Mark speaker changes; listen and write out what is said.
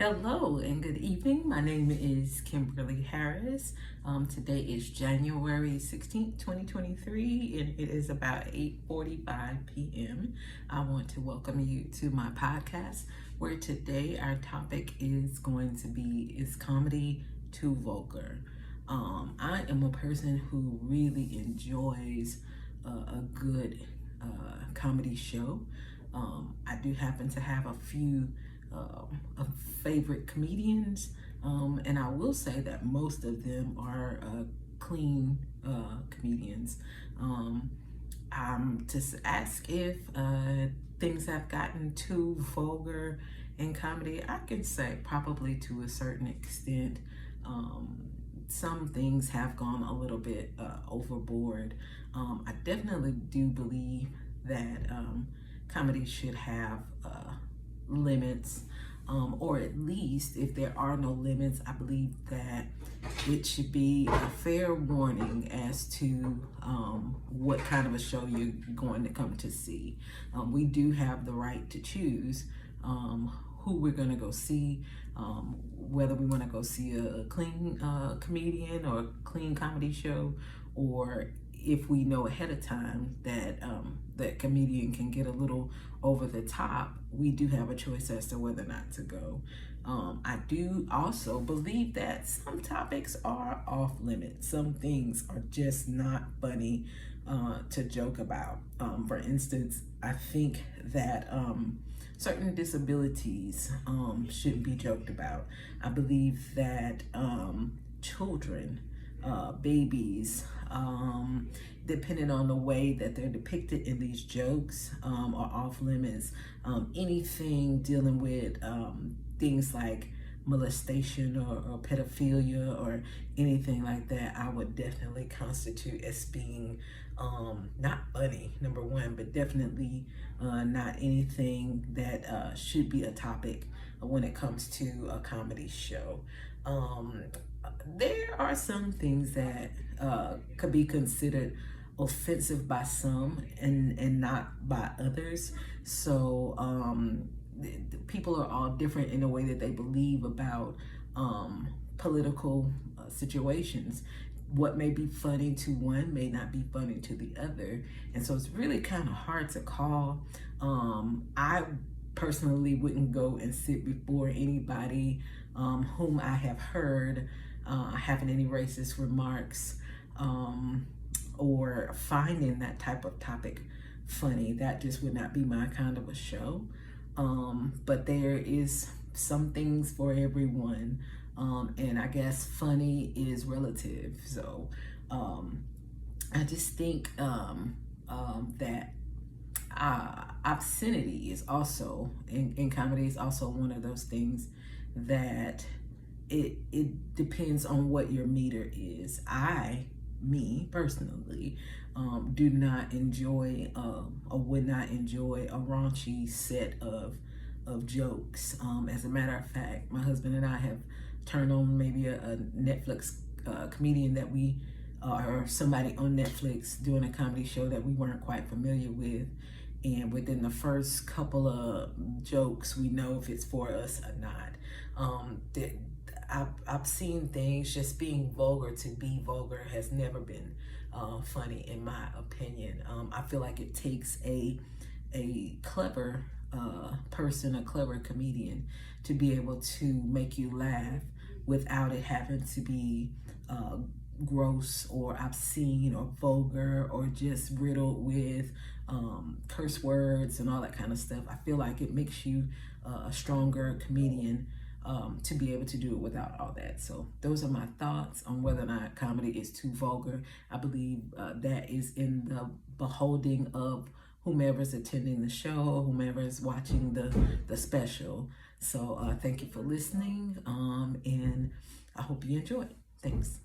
Speaker 1: Hello and good evening. My name is Kimberly Harris. Today is January 16th, 2023, and it is about 8:45 p.m. I want to welcome you to my podcast, where today our topic is going to be, is comedy too vulgar? I am a person who really enjoys a good comedy show. I do happen to have a few of favorite comedians, and I will say that most of them are clean comedians. Just ask if things have gotten too vulgar in comedy. I can say probably to a certain extent. Some things have gone a little bit overboard. I definitely do believe that comedy should have limits, or at least if there are no limits, I believe that it should be a fair warning as to what kind of a show you're going to come to see. We do have the right to choose who we're going to go see, whether we want to go see a clean comedian or a clean comedy show, or if we know ahead of time that that comedian can get a little over the top, we do have a choice as to whether or not to go. I do also believe that some topics are off limits. Some things are just not funny to joke about. For instance, I think that certain disabilities shouldn't be joked about. I believe that children, babies, depending on the way that they're depicted in these jokes, are off limits. Anything dealing with things like molestation or pedophilia or anything like that, I would definitely constitute as being not funny, number one, but definitely not anything that should be a topic when it comes to a comedy show. There are some things that could be considered offensive by some and not by others. So people are all different in the way that they believe about political situations. What may be funny to one may not be funny to the other, and so it's really kind of hard to call. I personally wouldn't go and sit before anybody whom I have heard having any racist remarks, or finding that type of topic funny. That just would not be my kind of a show. But there is some things for everyone, and I guess funny is relative. So I just think that obscenity is also in comedy is also one of those things that it depends on what your meter is. Me personally, do not enjoy or would not enjoy a raunchy set of jokes. As a matter of fact, my husband and I have turned on maybe a Netflix comedian that we or somebody on Netflix doing a comedy show that we weren't quite familiar with, and within the first couple of jokes we know if it's for us or not. I've seen things, just being vulgar to be vulgar has never been funny in my opinion. I feel like it takes a clever person, a clever comedian, to be able to make you laugh without it having to be gross or obscene or vulgar or just riddled with curse words and all that kind of stuff. I feel like it makes you a stronger comedian to be able to do it without all that. So those are my thoughts on whether or not comedy is too vulgar. I believe that is in the beholding of whomever's attending the show, whomever is watching the special. So thank you for listening, and I hope you enjoy it. Thanks.